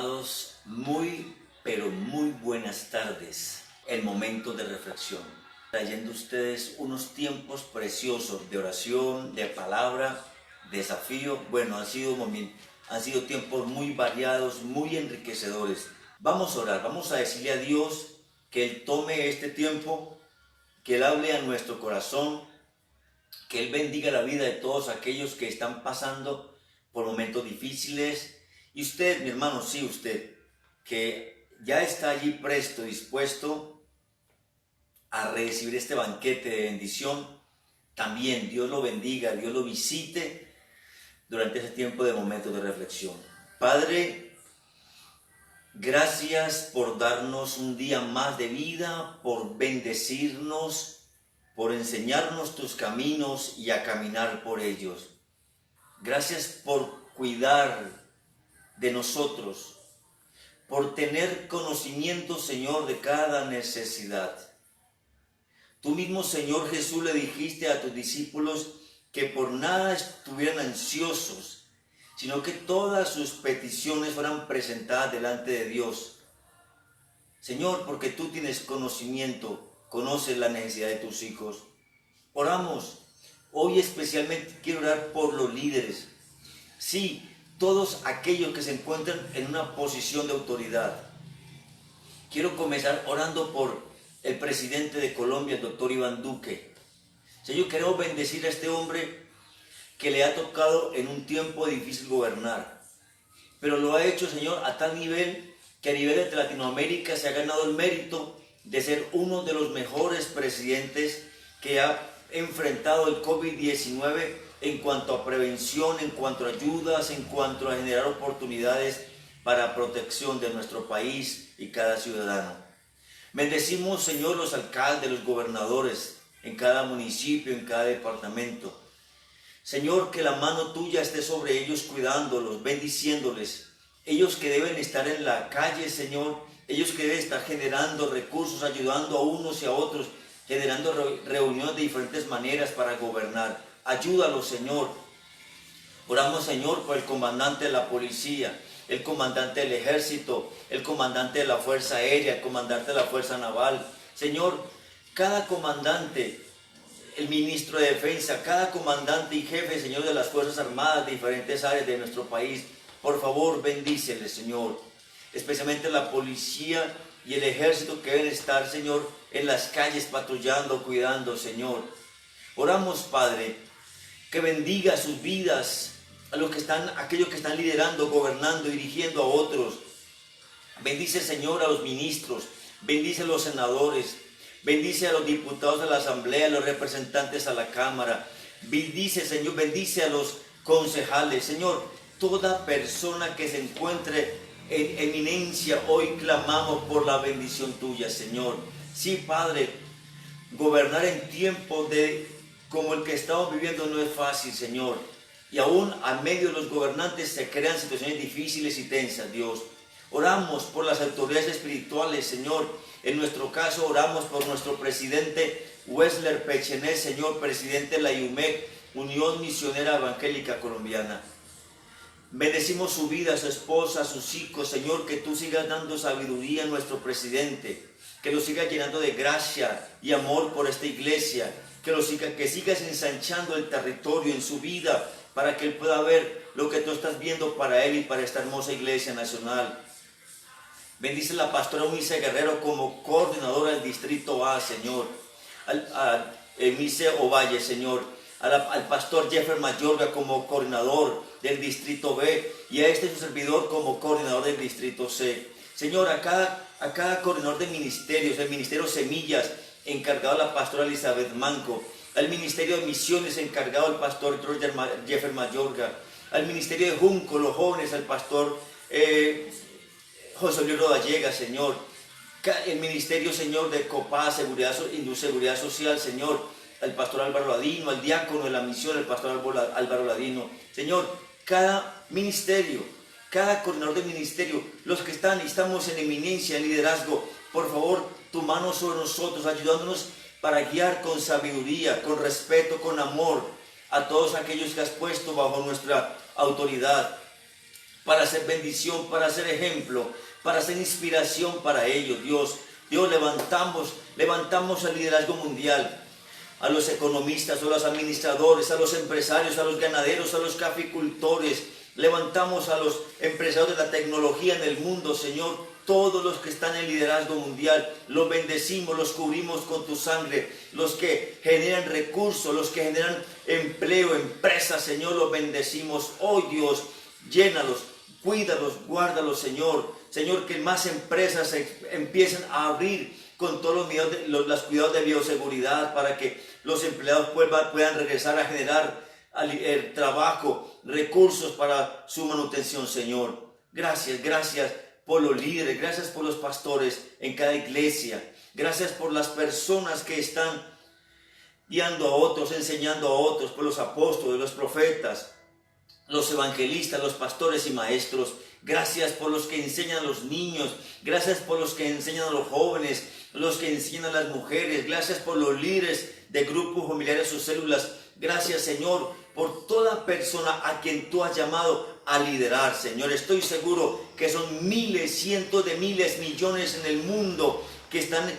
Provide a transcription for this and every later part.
amados, pero muy buenas tardes. El momento de reflexión, trayendo a ustedes unos tiempos preciosos de oración, de palabra, desafío. Bueno, han sido tiempos muy variados, muy enriquecedores. Vamos a orar, vamos a decirle a Dios que Él tome este tiempo, que Él hable a nuestro corazón, que Él bendiga la vida de todos aquellos que están pasando por momentos difíciles. Y usted, mi hermano, sí, usted, que ya está allí presto, dispuesto a recibir este banquete de bendición, también Dios lo bendiga, Dios lo visite durante ese tiempo de momentos de reflexión. Padre, gracias por darnos un día más de vida, por bendecirnos, por enseñarnos tus caminos y a caminar por ellos. Gracias por cuidar de nosotros, por tener conocimiento, Señor, de cada necesidad. Tú mismo, Señor Jesús, le dijiste a tus discípulos que por nada estuvieran ansiosos, sino que todas sus peticiones fueran presentadas delante de Dios. Señor, porque tú tienes conocimiento, conoces la necesidad de tus hijos. Oramos. Hoy especialmente quiero orar por los líderes. Sí, todos aquellos que se encuentran en una posición de autoridad. Quiero comenzar orando por el presidente de Colombia, el doctor Iván Duque. Señor, queremos bendecir a este hombre que le ha tocado en un tiempo difícil gobernar. Pero lo ha hecho, Señor, a tal nivel que a nivel de Latinoamérica se ha ganado el mérito de ser uno de los mejores presidentes que ha enfrentado el COVID-19 en cuanto a prevención, en cuanto a ayudas, en cuanto a generar oportunidades para protección de nuestro país y cada ciudadano. Bendecimos, Señor, los alcaldes, los gobernadores en cada municipio, en cada departamento. Señor, que la mano tuya esté sobre ellos, cuidándolos, bendiciéndoles. Ellos que deben estar en la calle, Señor, ellos que deben estar generando recursos, ayudando a unos y a otros, generando reuniones de diferentes maneras para gobernar. Ayúdalos, Señor. Oramos, Señor, por el comandante de la policía, el comandante del ejército, el comandante de la Fuerza Aérea, el comandante de la Fuerza Naval. Señor, cada comandante, el ministro de Defensa, cada comandante y jefe, Señor, de las Fuerzas Armadas de diferentes áreas de nuestro país, por favor, bendíceles, Señor. Especialmente la policía y el ejército que deben estar, Señor, en las calles patrullando, cuidando, Señor. Oramos, Padre, que bendiga sus vidas a aquellos que están liderando, gobernando, dirigiendo a otros. Bendice, Señor, a los ministros, bendice a los senadores, bendice a los diputados de la Asamblea, a los representantes a la Cámara. Bendice, Señor, bendice a los concejales. Señor, toda persona que se encuentre en eminencia, hoy clamamos por la bendición tuya, Señor. Sí, Padre, gobernar en tiempos como el que estamos viviendo no es fácil, Señor. Y aún a medio de los gobernantes se crean situaciones difíciles y tensas, Dios. Oramos por las autoridades espirituales, Señor. En nuestro caso, oramos por nuestro presidente Wessler Pechenet, Señor, presidente de la IUMEC, Unión Misionera Evangélica Colombiana. Bendecimos su vida, su esposa, sus hijos, Señor, que tú sigas dando sabiduría a nuestro presidente, que lo sigas llenando de gracia y amor por esta iglesia, que sigas ensanchando el territorio en su vida para que él pueda ver lo que tú estás viendo para él y para esta hermosa iglesia nacional. Bendice a la pastora Eunice Guerrero como coordinadora del Distrito A, Señor. A Eunice Ovalle, Señor. Al pastor Jeffer Mayorga como coordinador del Distrito B y a su servidor como coordinador del Distrito C. Señor, a cada coordinador de ministerios, el Ministerio Semillas, encargado a la pastora Elizabeth Manco, al Ministerio de Misiones, encargado al pastor Jeffer Mayorga, al Ministerio de Junco, los jóvenes, al pastor José Luis Rodallega, Señor, el Ministerio, Señor, de COPA, Seguridad Social, Señor, al pastor Álvaro Ladino, al diácono de la misión, el pastor Álvaro Ladino. Señor, cada ministerio, cada coordinador de ministerio, los que estamos en eminencia, en liderazgo, por favor, tu mano sobre nosotros, ayudándonos para guiar con sabiduría, con respeto, con amor a todos aquellos que has puesto bajo nuestra autoridad. para ser bendición, para ser ejemplo, para ser inspiración para ellos, Dios. Dios, levantamos el liderazgo mundial, a los economistas, a los administradores, a los empresarios, a los ganaderos, a los caficultores. Levantamos a los empresarios de la tecnología en el mundo, Señor. Todos los que están en liderazgo mundial, los bendecimos, los cubrimos con tu sangre. Los que generan recursos, los que generan empleo, empresas, Señor, los bendecimos. Hoy, Dios, llénalos, cuídalos, guárdalos, Señor. Señor, que más empresas empiecen a abrir con todos los cuidados de bioseguridad para que los empleados puedan regresar a generar el trabajo, recursos para su manutención, Señor. Gracias, gracias por los líderes, gracias por los pastores en cada iglesia. Gracias por las personas que están guiando a otros, enseñando a otros, por los apóstoles, los profetas, los evangelistas, los pastores y maestros. Gracias por los que enseñan a los niños, gracias por los que enseñan a los jóvenes, los que enseñan a las mujeres. Gracias por los líderes de grupos familiares o células. Gracias, Señor, por toda persona a quien tú has llamado a liderar, Señor. Estoy seguro que son miles, cientos de miles, millones en el mundo que están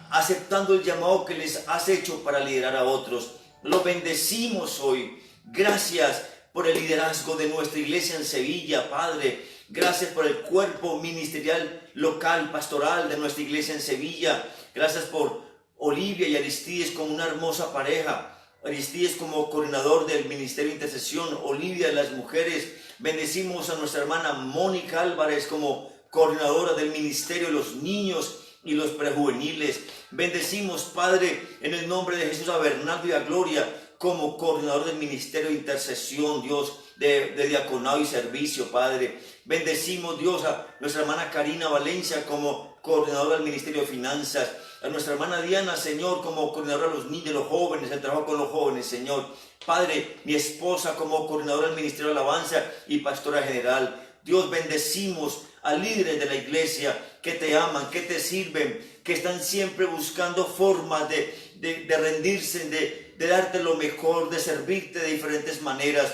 aceptando el llamado que les has hecho para liderar a otros. Lo bendecimos hoy. Gracias por el liderazgo de nuestra iglesia en Sevilla, Padre. Gracias por el cuerpo ministerial local, pastoral de nuestra iglesia en Sevilla. Gracias por Olivia y Aristides como una hermosa pareja. Aristides como coordinador del Ministerio de Intercesión, Olivia de las mujeres. Bendecimos a nuestra hermana Mónica Álvarez como coordinadora del Ministerio de los Niños y los Prejuveniles. Bendecimos, Padre, en el nombre de Jesús, a Bernardo y a Gloria como coordinador del Ministerio de Intercesión, Dios, de diaconado y servicio, Padre. Bendecimos, Dios, a nuestra hermana Karina Valencia como coordinadora del Ministerio de Finanzas, a nuestra hermana Diana, Señor, como coordinadora de los niños, de los jóvenes, el trabajo con los jóvenes, Señor. Padre, mi esposa como coordinadora del Ministerio de Alabanza y pastora general. Dios, bendecimos a líderes de la iglesia que te aman, que te sirven, que están siempre buscando formas de rendirse, de darte lo mejor, de servirte de diferentes maneras.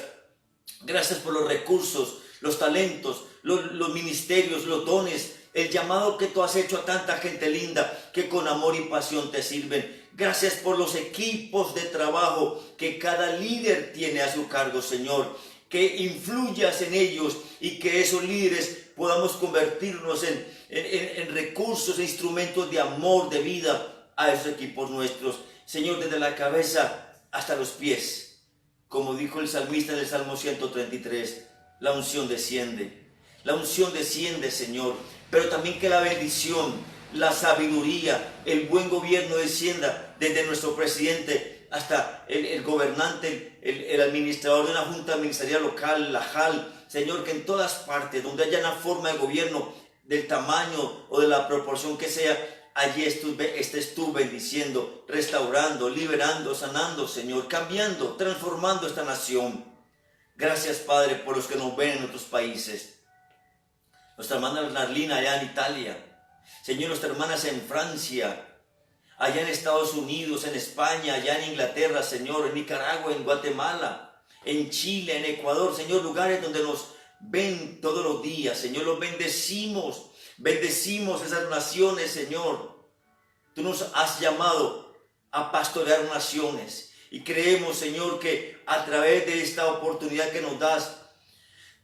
Gracias por los recursos, los talentos, los ministerios, los dones, el llamado que tú has hecho a tanta gente linda que con amor y pasión te sirven. Gracias por los equipos de trabajo que cada líder tiene a su cargo, Señor. Que influyas en ellos y que esos líderes podamos convertirnos en recursos e instrumentos de amor, de vida a esos equipos nuestros. Señor, desde la cabeza hasta los pies. Como dijo el salmista en el Salmo 133, la unción desciende. La unción desciende, Señor. Pero también que la bendición, la sabiduría, el buen gobierno descienda desde nuestro presidente hasta el gobernante, el administrador de una junta ministerial local, la JAL. Señor, que en todas partes donde haya una forma de gobierno del tamaño o de la proporción que sea, allí estés tú bendiciendo, restaurando, liberando, sanando, Señor, cambiando, transformando esta nación. Gracias, Padre, por los que nos ven en otros países. Nuestra hermana Narlina allá en Italia. Señor, nuestras hermanas en Francia, allá en Estados Unidos, en España, allá en Inglaterra, Señor, en Nicaragua, en Guatemala, en Chile, en Ecuador, Señor, lugares donde nos ven todos los días, Señor, los bendecimos, bendecimos esas naciones, Señor. Tú nos has llamado a pastorear naciones y creemos, Señor, que a través de esta oportunidad que nos das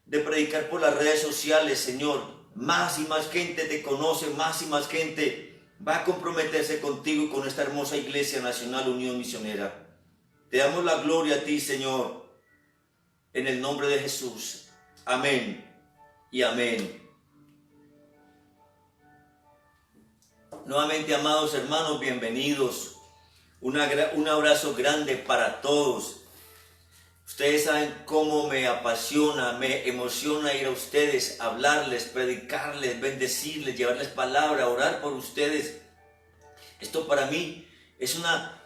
de predicar por las redes sociales, Señor, más y más gente te conoce, más y más gente va a comprometerse contigo y con esta hermosa Iglesia Nacional Unión Misionera. Te damos la gloria a ti, Señor, en el nombre de Jesús. Amén y amén. Nuevamente, amados hermanos, bienvenidos. Un abrazo grande para todos. Ustedes saben cómo me apasiona, me emociona ir a ustedes, hablarles, predicarles, bendecirles, llevarles palabra, orar por ustedes. Esto para mí es una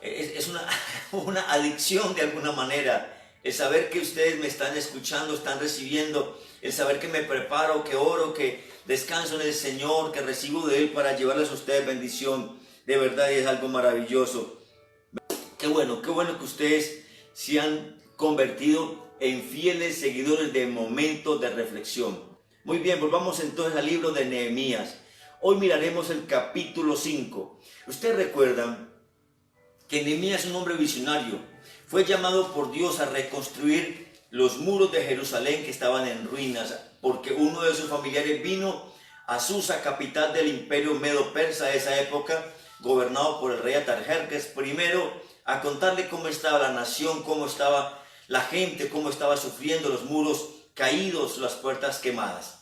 adicción de alguna manera. El saber que ustedes me están escuchando, están recibiendo, el saber que me preparo, que oro, que descanso en el Señor, que recibo de Él para llevarles a ustedes bendición. De verdad es algo maravilloso. Qué bueno que ustedes se han convertido en fieles seguidores de momentos de reflexión. Muy bien, volvamos entonces al libro de Nehemías. Hoy miraremos el capítulo 5. Ustedes recuerdan que Nehemías es un hombre visionario. Fue llamado por Dios a reconstruir los muros de Jerusalén que estaban en ruinas, porque uno de sus familiares vino a Susa, capital del imperio medo-persa de esa época, gobernado por el rey Atarjerjes I, a contarle cómo estaba la nación, cómo estaba la gente, cómo estaba sufriendo, los muros caídos, las puertas quemadas.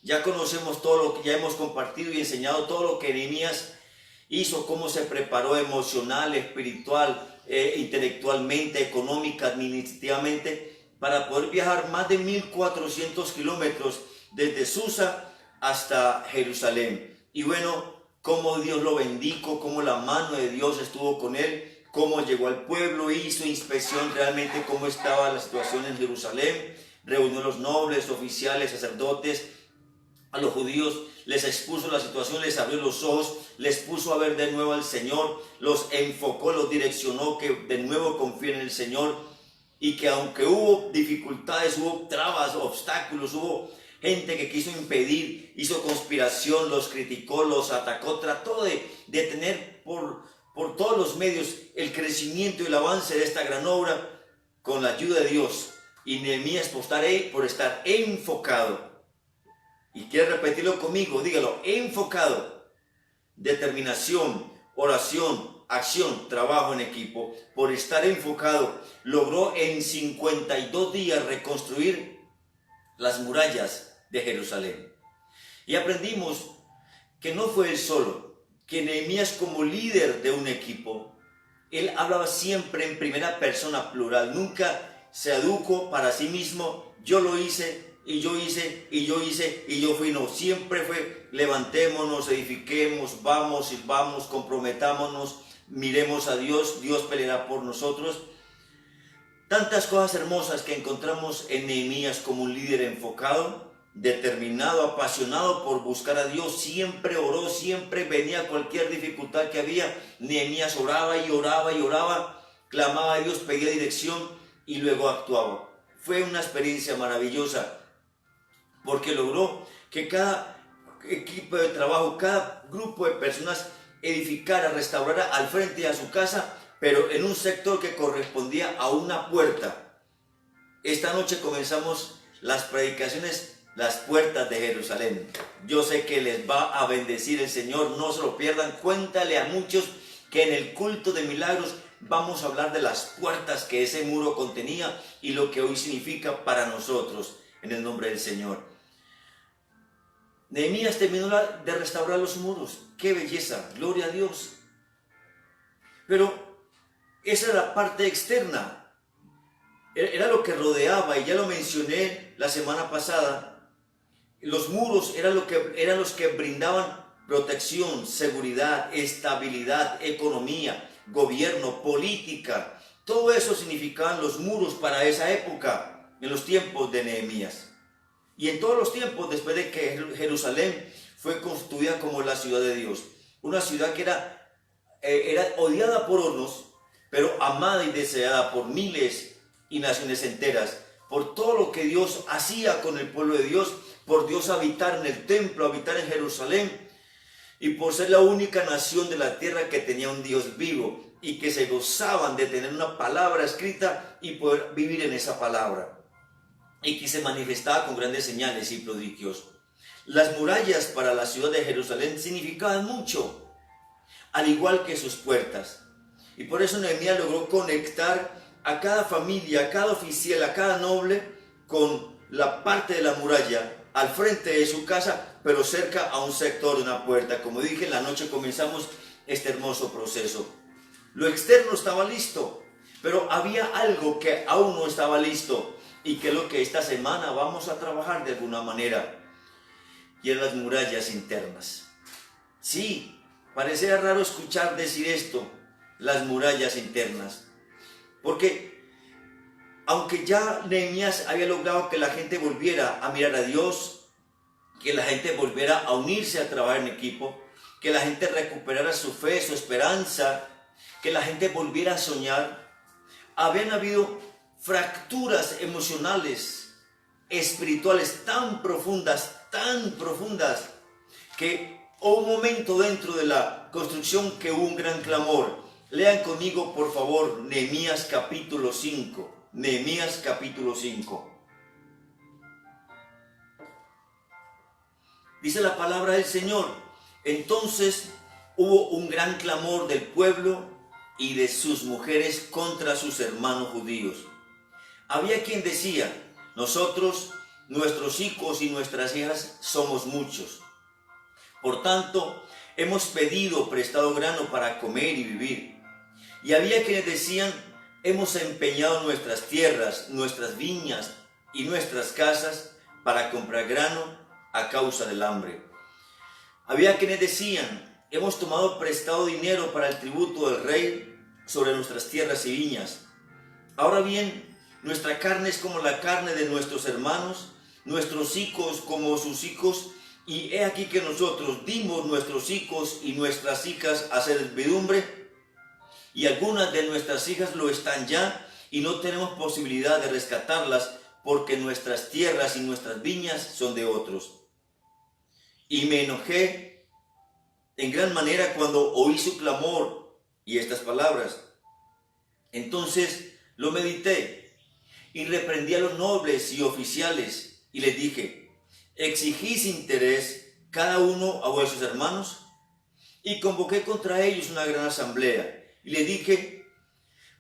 Ya conocemos todo lo que ya hemos compartido y enseñado, todo lo que Nehemías hizo, cómo se preparó emocional, espiritual, intelectualmente, económica, administrativamente, para poder viajar más de 1400 kilómetros desde Susa hasta Jerusalén. Y bueno, cómo Dios lo bendijo, cómo la mano de Dios estuvo con él, cómo llegó al pueblo, hizo inspección realmente cómo estaba la situación en Jerusalén, reunió a los nobles, oficiales, sacerdotes, a los judíos, les expuso la situación, les abrió los ojos, les puso a ver de nuevo al Señor, los enfocó, los direccionó, que de nuevo confíen en el Señor, y que aunque hubo dificultades, hubo trabas, obstáculos, hubo gente que quiso impedir, hizo conspiración, los criticó, los atacó, trató de detener por todos los medios el crecimiento y el avance de esta gran obra, con la ayuda de Dios. Y Nehemías por estar enfocado. Y quiere repetirlo conmigo, dígalo, enfocado, determinación, oración, acción, trabajo en equipo. Por estar enfocado, logró en 52 días reconstruir las murallas de Jerusalén. Y aprendimos que no fue él solo, que Nehemías, como líder de un equipo, él hablaba siempre en primera persona plural, nunca se adujo para sí mismo, yo lo hice, y yo hice, y yo hice, y yo fui. No, siempre fue levantémonos, edifiquemos, vamos, sirvamos, comprometámonos, miremos a Dios, Dios peleará por nosotros. Tantas cosas hermosas que encontramos en Nehemías como un líder enfocado, determinado, apasionado por buscar a Dios. Siempre oró, siempre venía cualquier dificultad que había. Nehemías oraba y oraba y oraba, clamaba a Dios, pedía dirección y luego actuaba. Fue una experiencia maravillosa, porque logró que cada equipo de trabajo, cada grupo de personas edificara, restaurara al frente de su casa, pero en un sector que correspondía a una puerta. Esta noche comenzamos las predicaciones, las puertas de Jerusalén. Yo sé que les va a bendecir el Señor, no se lo pierdan. Cuéntale a muchos que en el culto de milagros vamos a hablar de las puertas que ese muro contenía y lo que hoy significa para nosotros, en el nombre del Señor. Nehemías terminó de restaurar los muros. ¡Qué belleza! ¡Gloria a Dios! Pero esa era la parte externa. Era lo que rodeaba, y ya lo mencioné la semana pasada. Los muros eran los que brindaban protección, seguridad, estabilidad, economía, gobierno, política. Todo eso significaban los muros para esa época, en los tiempos de Nehemías. Y en todos los tiempos, después de que Jerusalén fue construida como la ciudad de Dios. Una ciudad que era odiada por unos, pero amada y deseada por miles y naciones enteras. Por todo lo que Dios hacía con el pueblo de Dios, por Dios habitar en el templo, habitar en Jerusalén, y por ser la única nación de la tierra que tenía un Dios vivo y que se gozaban de tener una palabra escrita y poder vivir en esa palabra, y que se manifestaba con grandes señales y prodigios. Las murallas para la ciudad de Jerusalén significaban mucho, al igual que sus puertas. Y por eso Nehemías logró conectar a cada familia, a cada oficial, a cada noble con la parte de la muralla al frente de su casa, pero cerca a un sector de una puerta. Como dije, en la noche comenzamos este hermoso proceso. Lo externo estaba listo, pero había algo que aún no estaba listo, y que es lo que esta semana vamos a trabajar de alguna manera, y en las murallas internas. Sí, parecería raro escuchar decir esto, las murallas internas, porque aunque ya Nehemías había logrado que la gente volviera a mirar a Dios, que la gente volviera a unirse a trabajar en equipo, que la gente recuperara su fe, su esperanza, que la gente volviera a soñar, habían habido fracturas emocionales, espirituales tan profundas, que hubo un momento dentro de la construcción que hubo un gran clamor. Lean conmigo, por favor, Nehemías capítulo 5. Nehemías capítulo 5. Dice la palabra del Señor: entonces hubo un gran clamor del pueblo y de sus mujeres contra sus hermanos judíos. Había quien decía: nosotros, nuestros hijos y nuestras hijas somos muchos. Por tanto, hemos pedido prestado grano para comer y vivir. Y había quienes decían: hemos empeñado nuestras tierras, nuestras viñas y nuestras casas para comprar grano a causa del hambre. Había quienes decían: hemos tomado prestado dinero para el tributo del rey sobre nuestras tierras y viñas. Ahora bien, nuestra carne es como la carne de nuestros hermanos, nuestros hijos como sus hijos, y he aquí que nosotros dimos nuestros hijos y nuestras hijas a servidumbre, y algunas de nuestras hijas lo están ya, y no tenemos posibilidad de rescatarlas, porque nuestras tierras y nuestras viñas son de otros. Y me enojé en gran manera cuando oí su clamor y estas palabras. Entonces lo medité y reprendí a los nobles y oficiales y les dije: ¿exigís interés cada uno a vuestros hermanos? Y convoqué contra ellos una gran asamblea y les dije: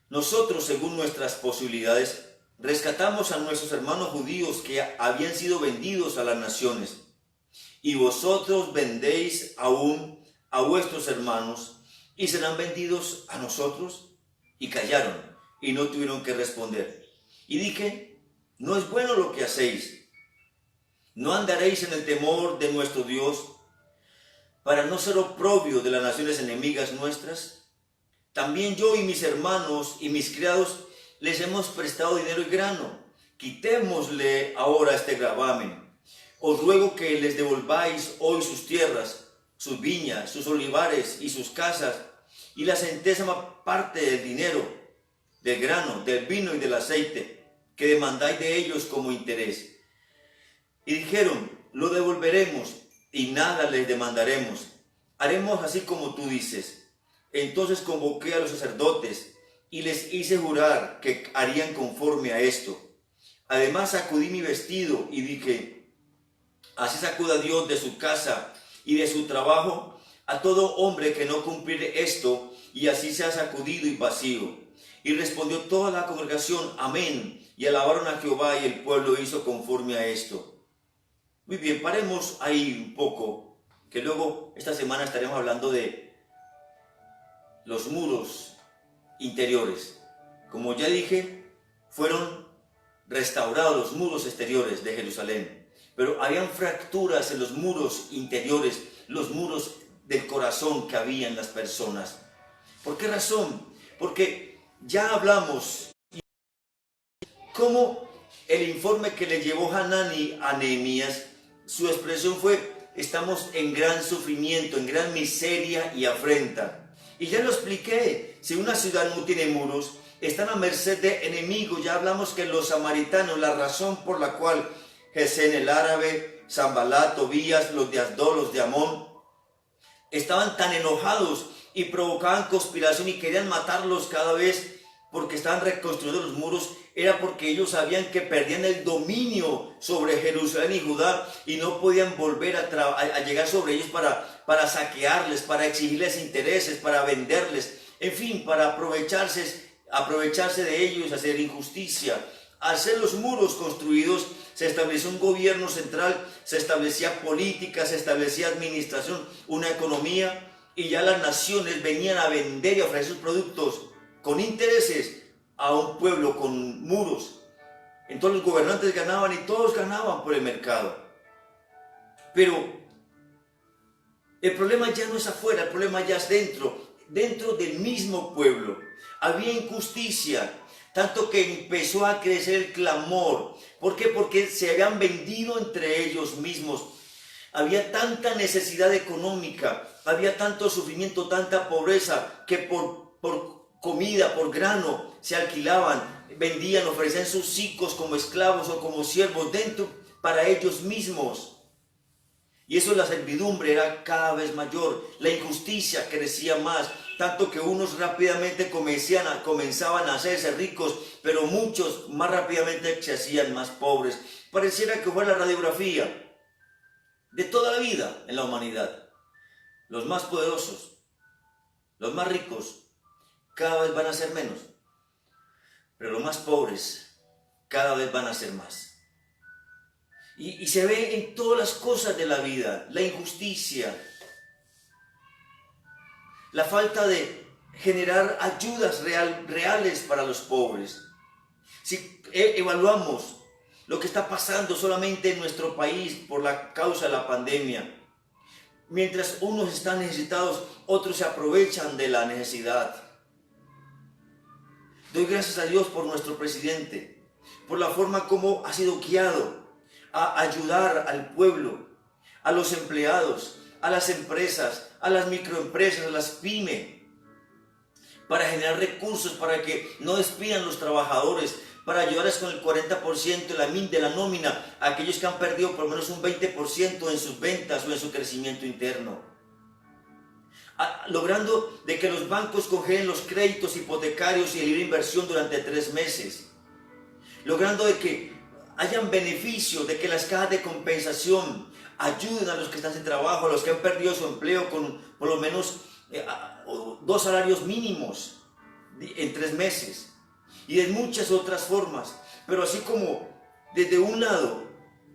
nosotros, según nuestras posibilidades, rescatamos a nuestros hermanos judíos que habían sido vendidos a las naciones, y vosotros vendéis aún a vuestros hermanos y serán vendidos a nosotros. Y callaron y no tuvieron que responder. Y dije: no es bueno lo que hacéis. ¿No andaréis en el temor de nuestro Dios para no ser oprobio de las naciones enemigas nuestras? También yo y mis hermanos y mis criados les hemos prestado dinero y grano. Quitémosle ahora este gravamen. Os ruego que les devolváis hoy sus tierras, sus viñas, sus olivares y sus casas, y la centésima parte del dinero, del grano, del vino y del aceite, que demandáis de ellos como interés. Y dijeron: lo devolveremos y nada les demandaremos. Haremos así como tú dices. Entonces convoqué a los sacerdotes y les hice jurar que harían conforme a esto. Además sacudí mi vestido y dije: así sacuda Dios de su casa y de su trabajo a todo hombre que no cumpliere esto, y así sea sacudido y vacío. Y respondió toda la congregación: amén. Y alabaron a Jehová, y el pueblo hizo conforme a esto. Muy bien, paremos ahí un poco, que luego esta semana estaremos hablando de los muros interiores. Como ya dije, fueron restaurados los muros exteriores de Jerusalén, pero habían fracturas en los muros interiores, los muros del corazón que había en las personas. ¿Por qué razón? Porque ya hablamos cómo el informe que le llevó Hanani a Nehemías, su expresión fue: estamos en gran sufrimiento, en gran miseria y afrenta. Y ya lo expliqué: si una ciudad no tiene muros, están a merced de enemigos. Ya hablamos que los samaritanos, la razón por la cual Gesén el árabe, Sanbalat, Tobías, los de Asdod, los de Amón, estaban tan enojados y provocaban conspiración y querían matarlos cada vez porque estaban reconstruyendo los muros, era porque ellos sabían que perdían el dominio sobre Jerusalén y Judá y no podían volver a llegar sobre ellos para saquearles, para exigirles intereses, para venderles, en fin, para aprovecharse de ellos, hacer injusticia. Al ser los muros construidos, se estableció un gobierno central, se establecía política, se establecía administración, una economía, y ya las naciones venían a vender y a ofrecer sus productos con intereses a un pueblo con muros. Entonces los gobernantes ganaban y todos ganaban por el mercado. Pero el problema ya no es afuera, el problema ya es dentro del mismo pueblo. Había injusticia, tanto que empezó a crecer el clamor. ¿Por qué? Porque se habían vendido entre ellos mismos. Había tanta necesidad económica, había tanto sufrimiento, tanta pobreza, que por comida, por grano, se alquilaban vendían, ofrecían sus hijos como esclavos o como siervos dentro para ellos mismos. Y eso, la servidumbre era cada vez mayor, la injusticia crecía más, tanto que unos rápidamente comenzaban a hacerse ricos, pero muchos más rápidamente se hacían más pobres. Pareciera que fuera la radiografía de toda la vida en la humanidad. Los más poderosos, los más ricos, cada vez van a ser menos, pero los más pobres cada vez van a ser más. Y se ve en todas las cosas de la vida, la injusticia, la falta de generar ayudas reales para los pobres. Si evaluamos lo que está pasando solamente en nuestro país por la causa de la pandemia, mientras unos están necesitados, otros se aprovechan de la necesidad. Doy gracias a Dios por nuestro presidente, por la forma como ha sido guiado a ayudar al pueblo, a los empleados, a las empresas, a las microempresas, a las pymes, para generar recursos para que no despidan los trabajadores, para ayudarles con el 40% de la nómina a aquellos que han perdido por lo menos un 20% en sus ventas o en su crecimiento interno. Logrando de que los bancos congelen los créditos hipotecarios y de libre inversión durante 3 meses. Logrando de que hayan beneficios, de que las cajas de compensación ayuden a los que están sin trabajo, a los que han perdido su empleo con por lo menos 2 salarios mínimos en 3 meses. Y de muchas otras formas. Pero así como desde un lado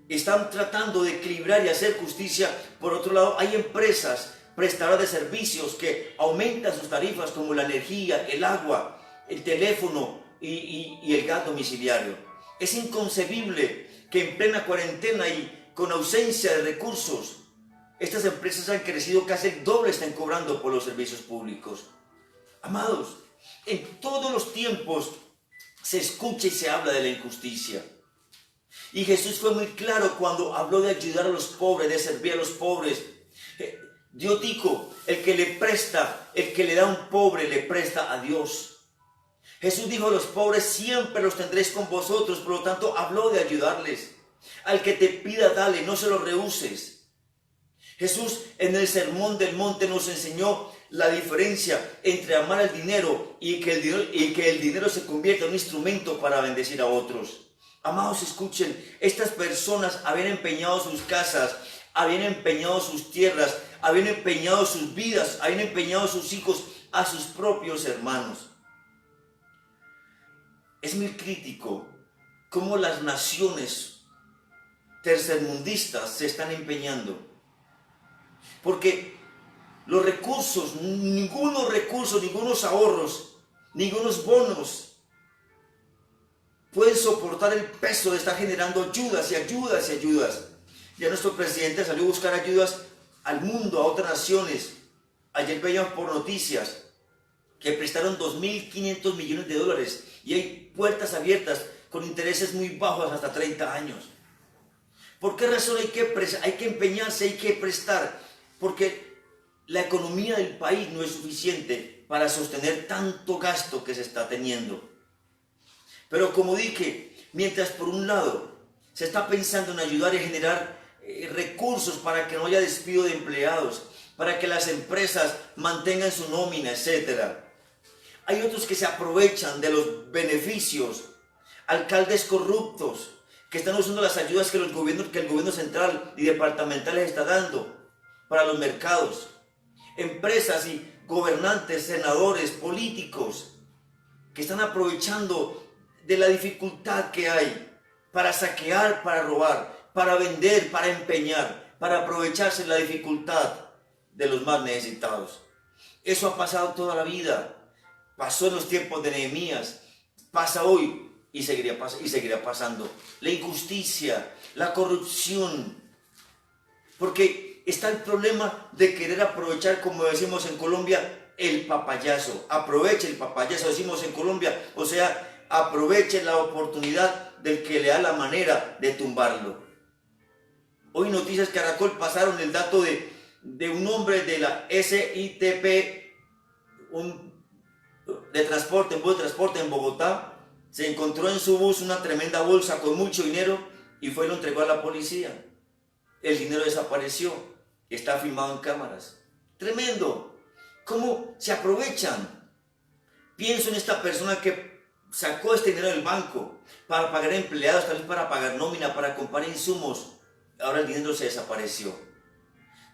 están tratando de equilibrar y hacer justicia, por otro lado hay empresas prestadoras de servicios que aumentan sus tarifas, como la energía, el agua, el teléfono y el gas domiciliario. Es inconcebible que en plena cuarentena y con ausencia de recursos, estas empresas han crecido casi el doble, están cobrando por los servicios públicos. Amados, en todos los tiempos se escucha y se habla de la injusticia. Y Jesús fue muy claro cuando habló de ayudar a los pobres, de servir a los pobres. Dios dijo, el que le presta, el que le da a un pobre, le presta a Dios. Jesús dijo, los pobres siempre los tendréis con vosotros, por lo tanto habló de ayudarles. Al que te pida, dale, no se lo rehuses. Jesús en el Sermón del Monte nos enseñó la diferencia entre amar el dinero y que el dinero se convierta en un instrumento para bendecir a otros. Amados, escuchen, estas personas habían empeñado sus casas, habían empeñado sus tierras, habían empeñado sus vidas, habían empeñado sus hijos a sus propios hermanos. Es muy crítico cómo las naciones tercermundistas se están empeñando. Porque los recursos, ningunos ahorros, ningunos bonos pueden soportar el peso de estar generando ayudas y ayudas y ayudas. Ya nuestro presidente salió a buscar ayudas al mundo, a otras naciones. Ayer veíamos por noticias que prestaron 2.500 millones de dólares y hay puertas abiertas con intereses muy bajos hasta 30 años. ¿Por qué razón hay que empeñarse, hay que prestar? Porque la economía del país no es suficiente para sostener tanto gasto que se está teniendo. Pero como dije, mientras por un lado se está pensando en ayudar y generar recursos para que no haya despido de empleados, para que las empresas mantengan su nómina, etc. Hay otros que se aprovechan de los beneficios, alcaldes corruptos, que están usando las ayudas que el gobierno central y departamental les está dando para los mercados. Empresas y gobernantes, senadores, políticos, que están aprovechando de la dificultad que hay para saquear, para robar, para vender, para empeñar, para aprovecharse de la dificultad de los más necesitados. Eso ha pasado toda la vida. Pasó en los tiempos de Nehemías, pasa hoy y seguirá pasando. La injusticia, la corrupción. Porque está el problema de querer aprovechar, como decimos en Colombia, el papayazo. Aproveche el papayazo, decimos en Colombia. O sea, aproveche la oportunidad del que le da la manera de tumbarlo. Hoy Noticias Caracol pasaron el dato de un hombre de la SITP, de transporte en Bogotá, Se encontró en su bus una tremenda bolsa con mucho dinero y fue y lo entregó a la policía. El dinero desapareció. Está filmado en cámaras. Tremendo. ¿Cómo se aprovechan? Pienso en esta persona que sacó este dinero del banco para pagar empleados, tal vez para pagar nómina, para comprar insumos. Ahora el dinero se desapareció.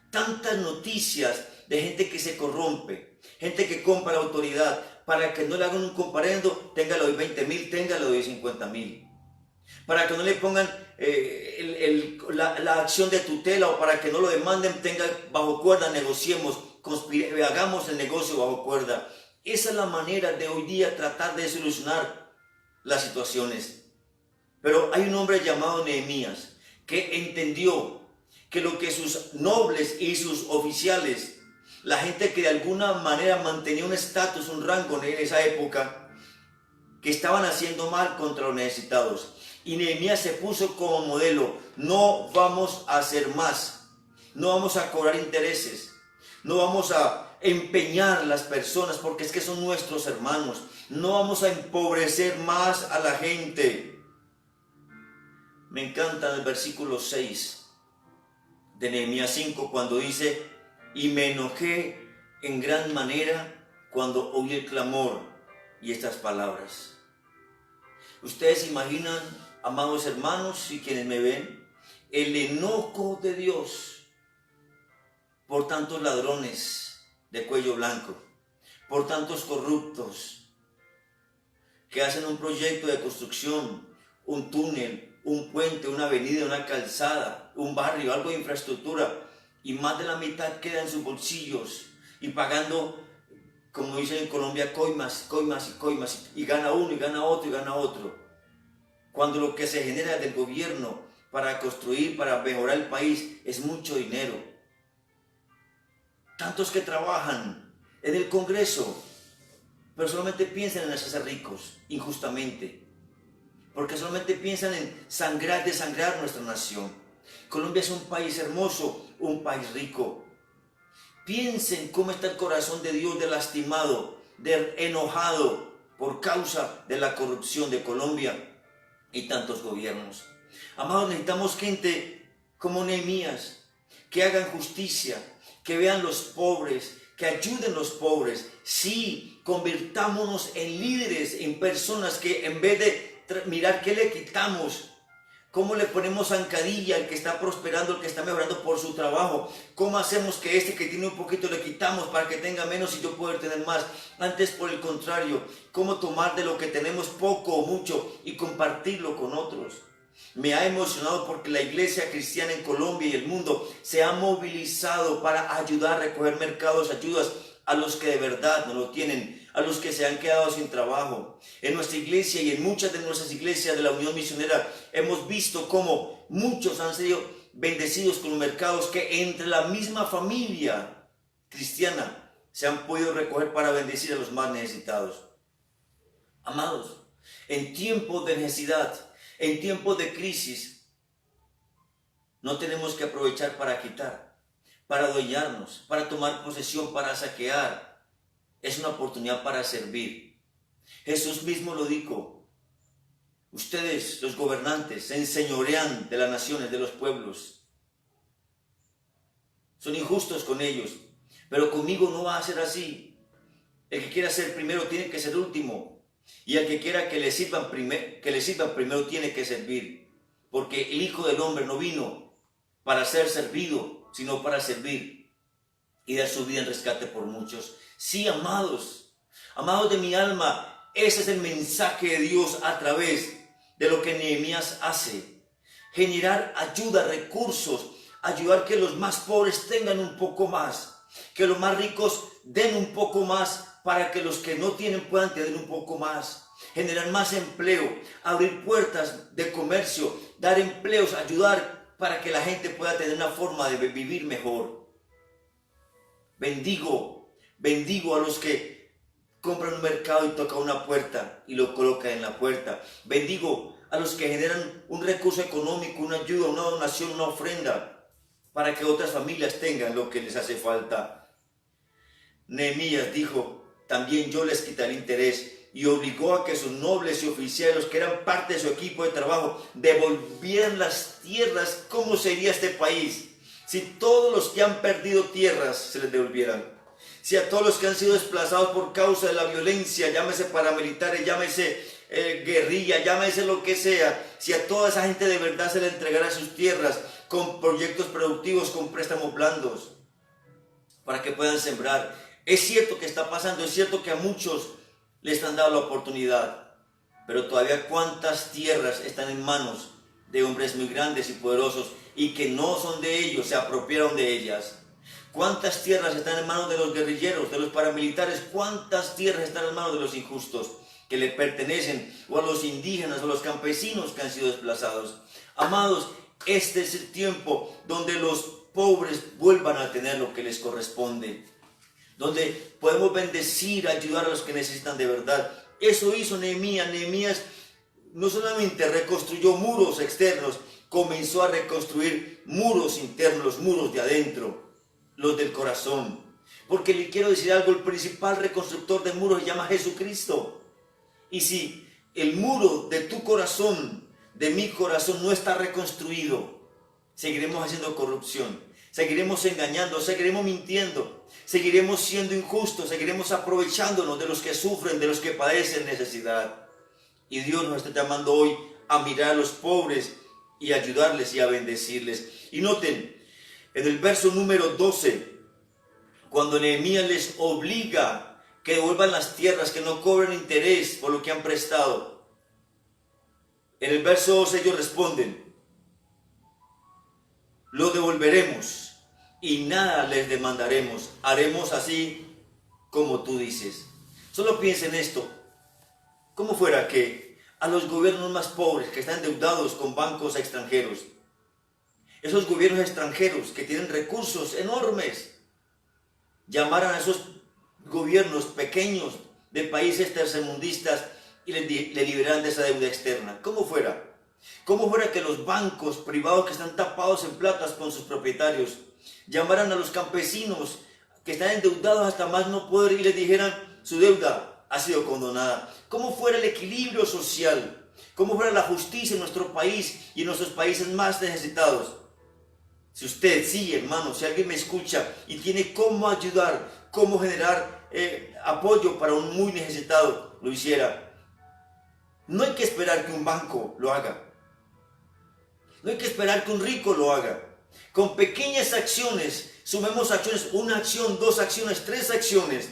Tantas noticias de gente que se corrompe, gente que compra la autoridad para que no le hagan un comparendo, téngalo de 20,000, téngalo de 50,000. Para que no le pongan la acción de tutela o para que no lo demanden, tenga bajo cuerda, negociemos, hagamos el negocio bajo cuerda. Esa es la manera de hoy día tratar de solucionar las situaciones. Pero hay un hombre llamado Nehemías que entendió que lo que sus nobles y sus oficiales, la gente que de alguna manera mantenía un estatus, un rango en esa época, que estaban haciendo mal contra los necesitados. Y Nehemías se puso como modelo: no vamos a hacer más, no vamos a cobrar intereses, no vamos a empeñar las personas porque es que son nuestros hermanos, no vamos a empobrecer más a la gente. Me encanta el versículo 6 de Nehemías 5 cuando dice: y me enojé en gran manera cuando oí el clamor y estas palabras. Ustedes imaginan, amados hermanos y quienes me ven, el enojo de Dios por tantos ladrones de cuello blanco, por tantos corruptos que hacen un proyecto de construcción, un túnel, un puente, una avenida, una calzada, un barrio, algo de infraestructura, y más de la mitad queda en sus bolsillos y pagando, como dicen en Colombia, coimas, y gana uno, y gana otro, y gana otro. Cuando lo que se genera del gobierno para construir, para mejorar el país, es mucho dinero. Tantos que trabajan en el Congreso, pero solamente piensan en hacerse ricos, injustamente. Porque solamente piensan en desangrar nuestra nación. Colombia es un país hermoso, un país rico. Piensen cómo está el corazón de Dios de lastimado, de enojado por causa de la corrupción de Colombia y tantos gobiernos. Amados, necesitamos gente como Nehemías, que hagan justicia, que vean los pobres, que ayuden a los pobres. Sí, convirtámonos en líderes, en personas que en vez de mirar qué le quitamos, cómo le ponemos zancadilla al que está prosperando, al que está mejorando por su trabajo, cómo hacemos que este que tiene un poquito le quitamos para que tenga menos y yo poder tener más. Antes, por el contrario, cómo tomar de lo que tenemos poco o mucho y compartirlo con otros. Me ha emocionado porque la iglesia cristiana en Colombia y el mundo se ha movilizado para ayudar a recoger mercados, ayudas a los que de verdad no lo tienen, a los que se han quedado sin trabajo. En nuestra iglesia y en muchas de nuestras iglesias de la Unión Misionera hemos visto cómo muchos han sido bendecidos con los mercados que entre la misma familia cristiana se han podido recoger para bendecir a los más necesitados. Amados, en tiempos de necesidad, en tiempos de crisis, no tenemos que aprovechar para quitar, para adueñarnos, para tomar posesión, para saquear. Es una oportunidad para servir. Jesús mismo lo dijo: ustedes, los gobernantes, se enseñorean de las naciones, de los pueblos. Son injustos con ellos, pero conmigo no va a ser así. El que quiera ser primero tiene que ser último. Y el que quiera que le sirvan primero tiene que servir. Porque el Hijo del Hombre no vino para ser servido, sino para servir y dar su vida en rescate por muchos. Sí, amados, amados de mi alma, ese es el mensaje de Dios a través de lo que Nehemías hace. Generar ayuda, recursos, ayudar que los más pobres tengan un poco más, que los más ricos den un poco más para que los que no tienen puedan tener un poco más. Generar más empleo, abrir puertas de comercio, dar empleos, ayudar para que la gente pueda tener una forma de vivir mejor. Bendigo a los que compran un mercado y tocan una puerta y lo colocan en la puerta. Bendigo a los que generan un recurso económico, una ayuda, una donación, una ofrenda, para que otras familias tengan lo que les hace falta. Nehemías dijo: también yo les quitaré interés y obligó a que sus nobles y oficiales, que eran parte de su equipo de trabajo, devolvieran las tierras. ¿Cómo sería este país si todos los que han perdido tierras se les devolvieran? Si a todos los que han sido desplazados por causa de la violencia, llámese paramilitares, llámese guerrilla, llámese lo que sea, si a toda esa gente de verdad se le entregara sus tierras con proyectos productivos, con préstamos blandos, para que puedan sembrar. Es cierto que está pasando, es cierto que a muchos les han dado la oportunidad, pero todavía cuántas tierras están en manos de hombres muy grandes y poderosos y que no son de ellos, se apropiaron de ellas. ¿Cuántas tierras están en manos de los guerrilleros, de los paramilitares? ¿Cuántas tierras están en manos de los injustos que le pertenecen, o a los indígenas o a los campesinos que han sido desplazados? Amados, este es el tiempo donde los pobres vuelvan a tener lo que les corresponde, donde podemos bendecir, ayudar a los que necesitan de verdad. Eso hizo Nehemías. Nehemías no solamente reconstruyó muros externos, comenzó a reconstruir muros internos, los muros de adentro, los del corazón. Porque le quiero decir algo, el principal reconstructor de muros se llama Jesucristo. Y si el muro de tu corazón, de mi corazón, no está reconstruido, seguiremos haciendo corrupción, seguiremos engañando, seguiremos mintiendo, seguiremos siendo injustos, seguiremos aprovechándonos de los que sufren, de los que padecen necesidad. Y Dios nos está llamando hoy a mirar a los pobres y ayudarles y a bendecirles. Y noten, en el verso número 12, cuando Nehemías les obliga que devuelvan las tierras, que no cobren interés por lo que han prestado, en el verso 12 ellos responden: lo devolveremos y nada les demandaremos, haremos así como tú dices. Solo piensen en esto: ¿cómo fuera que a los gobiernos más pobres, que están endeudados con bancos extranjeros, esos gobiernos extranjeros que tienen recursos enormes, llamaran a esos gobiernos pequeños de países tercermundistas y le liberaran de esa deuda externa? ¿Cómo fuera? ¿Cómo fuera que los bancos privados que están tapados en platas con sus propietarios llamaran a los campesinos que están endeudados hasta más no poder y les dijeran: su deuda ha sido condonada? ¿Cómo fuera el equilibrio social? ¿Cómo fuera la justicia en nuestro país y en nuestros países más necesitados? Si usted, sí, hermano, si alguien me escucha y tiene cómo ayudar, cómo generar apoyo para un muy necesitado, lo hiciera. No hay que esperar que un banco lo haga. No hay que esperar que un rico lo haga. Con pequeñas acciones, sumemos acciones, una acción, dos acciones, tres acciones.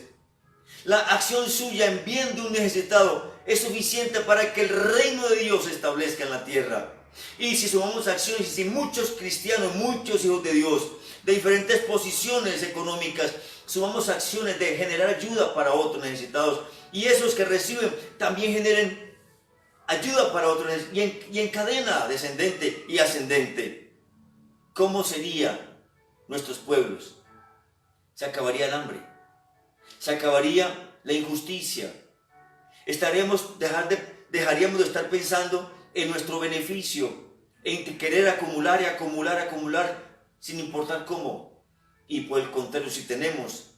La acción suya en bien de un necesitado es suficiente para que el reino de Dios se establezca en la tierra. Y si sumamos acciones, y si muchos cristianos, muchos hijos de Dios, de diferentes posiciones económicas, sumamos acciones de generar ayuda para otros necesitados, y esos que reciben también generen ayuda para otros, y en cadena descendente y ascendente, ¿cómo serían nuestros pueblos? Se acabaría el hambre, se acabaría la injusticia, dejaríamos de estar pensando en nuestro beneficio, en querer acumular y acumular sin importar cómo. Y por el contrario, si tenemos,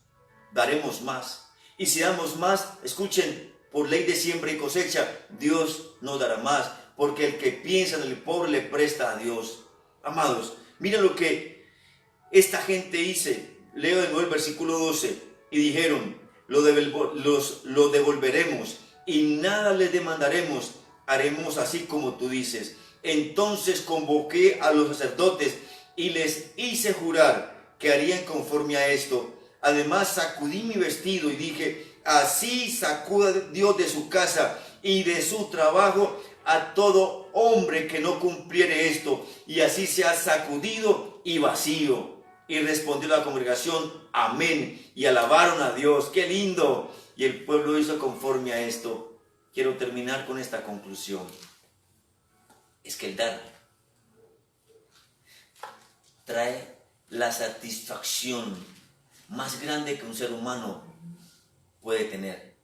daremos más. Y si damos más, escuchen, por ley de siembra y cosecha, Dios nos dará más, porque el que piensa en el pobre le presta a Dios. Amados, miren lo que esta gente dice. Leo de nuevo el versículo 12. Y dijeron: lo devolveremos y nada les demandaremos, haremos así como tú dices. Entonces convoqué a los sacerdotes y les hice jurar que harían conforme a esto. Además sacudí mi vestido y dije: así sacuda Dios de su casa y de su trabajo a todo hombre que no cumpliere esto, y así sea sacudido y vacío. Y respondió la congregación: amén, y alabaron a Dios. ¡Qué lindo! Y el pueblo hizo conforme a esto. Quiero terminar con esta conclusión. Es que el dar trae la satisfacción más grande que un ser humano puede tener.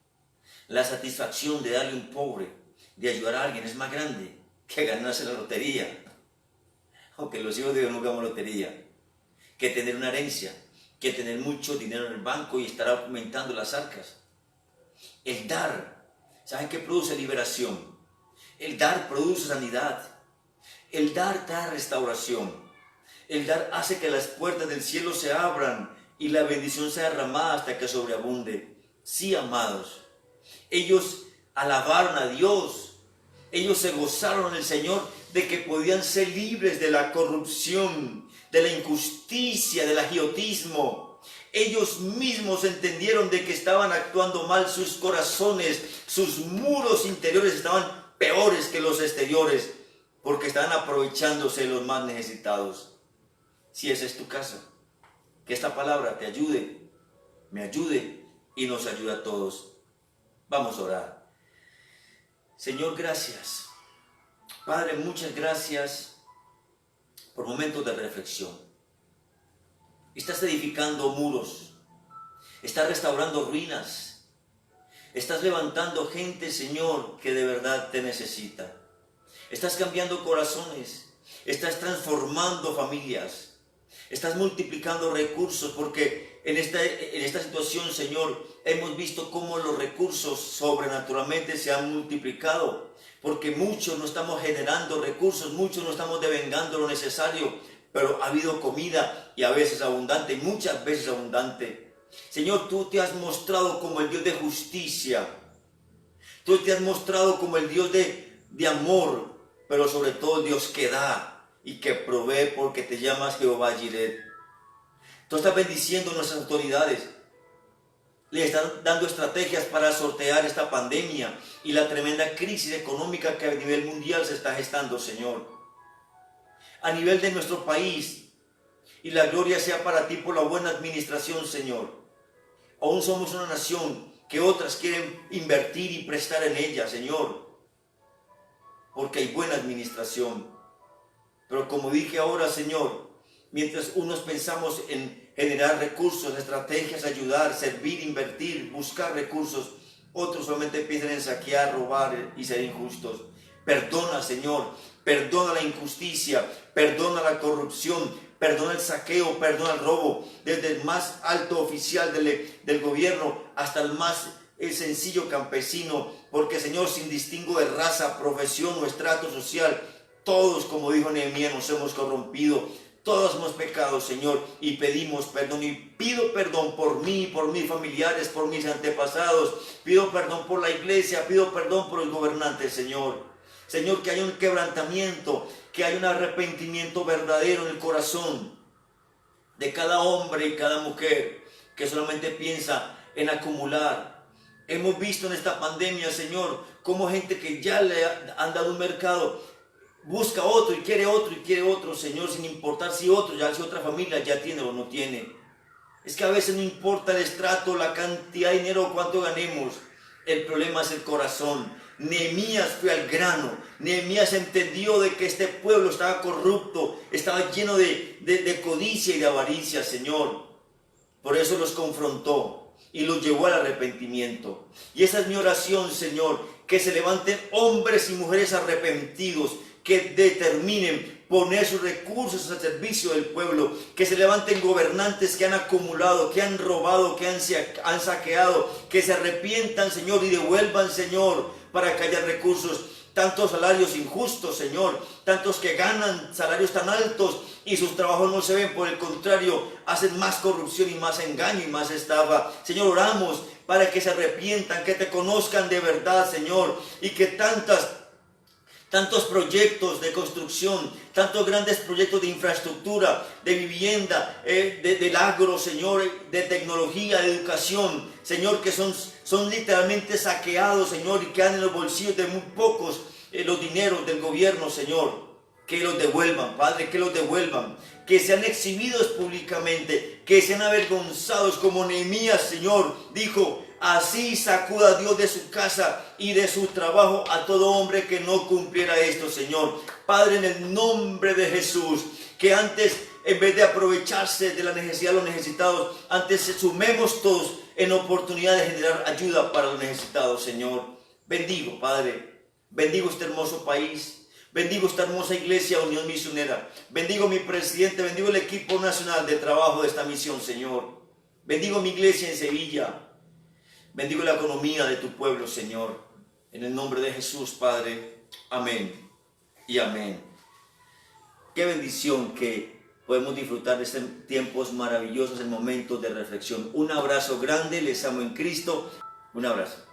La satisfacción de darle a un pobre, de ayudar a alguien, es más grande que ganarse la lotería, aunque los hijos de Dios no ganan lotería, que tener una herencia, que tener mucho dinero en el banco y estar aumentando las arcas. El dar ¿Saben qué produce liberación? El dar produce sanidad. El dar da restauración. El dar hace que las puertas del cielo se abran y la bendición sea derramada hasta que sobreabunde. Sí, amados. Ellos alabaron a Dios. Ellos se gozaron en el Señor de que podían ser libres de la corrupción, de la injusticia, del agiotismo. Ellos mismos entendieron de que estaban actuando mal, sus corazones, sus muros interiores estaban peores que los exteriores, porque estaban aprovechándose de los más necesitados. Si ese es tu caso, que esta palabra te ayude, me ayude y nos ayude a todos. Vamos a orar. Señor, gracias. Padre, muchas gracias por momentos de reflexión. Estás edificando muros, estás restaurando ruinas, estás levantando gente, Señor, que de verdad te necesita. Estás cambiando corazones, estás transformando familias. Estás multiplicando recursos porque en esta situación, Señor, hemos visto cómo los recursos sobrenaturalmente se han multiplicado. Porque muchos no estamos generando recursos, muchos no estamos devengando lo necesario, pero ha habido comida y a veces abundante, muchas veces abundante. Señor, tú te has mostrado como el Dios de justicia. Tú te has mostrado como el Dios de amor, pero sobre todo el Dios que da y que provee porque te llamas Jehová Jireh. Tú estás bendiciendo a nuestras autoridades. Le están dando estrategias para sortear esta pandemia y la tremenda crisis económica que a nivel mundial se está gestando, Señor. A nivel de nuestro país, y la gloria sea para ti por la buena administración, Señor. Aún somos una nación que otras quieren invertir y prestar en ella, Señor, porque hay buena administración. Pero como dije ahora, Señor, mientras unos pensamos en generar recursos, estrategias, ayudar, servir, invertir, buscar recursos, otros solamente piensan en saquear, robar y ser injustos. Perdona, Señor, perdona la injusticia, perdona la corrupción, perdona el saqueo, perdona el robo, desde el más alto oficial del gobierno hasta el más sencillo campesino, porque, Señor, sin distingo de raza, profesión o estrato social, todos, como dijo Nehemías, nos hemos corrompido, todos hemos pecado, Señor, y pedimos perdón, y pido perdón por mí, por mis familiares, por mis antepasados, pido perdón por la iglesia, pido perdón por los gobernantes, Señor. Señor, que haya un quebrantamiento, que haya un arrepentimiento verdadero en el corazón de cada hombre y cada mujer que solamente piensa en acumular. Hemos visto en esta pandemia, Señor, cómo gente que ya le han dado un mercado busca otro y quiere otro, Señor, sin importar si otra familia ya tiene o no tiene. Es que a veces no importa el estrato, la cantidad de dinero o cuánto ganemos. El problema es el corazón. Nehemías fue al grano. Nehemías entendió de que este pueblo estaba corrupto, estaba lleno de codicia y de avaricia, Señor. Por eso los confrontó y los llevó al arrepentimiento. Y esa es mi oración, Señor, que se levanten hombres y mujeres arrepentidos, que determinen poner sus recursos al servicio del pueblo, que se levanten gobernantes que han acumulado, que han robado, que han saqueado, que se arrepientan, Señor, y devuelvan, Señor, para que haya recursos. Tantos salarios injustos, Señor, tantos que ganan salarios tan altos y sus trabajos no se ven, por el contrario, hacen más corrupción y más engaño y más estafa. Señor, oramos para que se arrepientan, que te conozcan de verdad, Señor, y que tantos proyectos de construcción, tantos grandes proyectos de infraestructura, de vivienda, del agro, Señor, de tecnología, de educación, Señor, que son literalmente saqueados, Señor, y quedan en los bolsillos de muy pocos los dineros del gobierno, Señor. Que los devuelvan, Padre, que los devuelvan, que sean exhibidos públicamente, que sean avergonzados como Nehemías, Señor, dijo: así sacuda Dios de su casa y de su trabajo a todo hombre que no cumpliera esto, Señor. Padre, en el nombre de Jesús, que antes, en vez de aprovecharse de la necesidad de los necesitados, antes se sumemos todos en oportunidad de generar ayuda para los necesitados, Señor. Bendigo, Padre, bendigo este hermoso país. Bendigo esta hermosa iglesia, Unión Misionera. Bendigo mi presidente, bendigo el equipo nacional de trabajo de esta misión, Señor. Bendigo mi iglesia en Sevilla. Bendigo la economía de tu pueblo, Señor. En el nombre de Jesús, Padre. Amén y amén. Qué bendición que podemos disfrutar de estos tiempos maravillosos en momentos de reflexión. Un abrazo grande, les amo en Cristo. Un abrazo.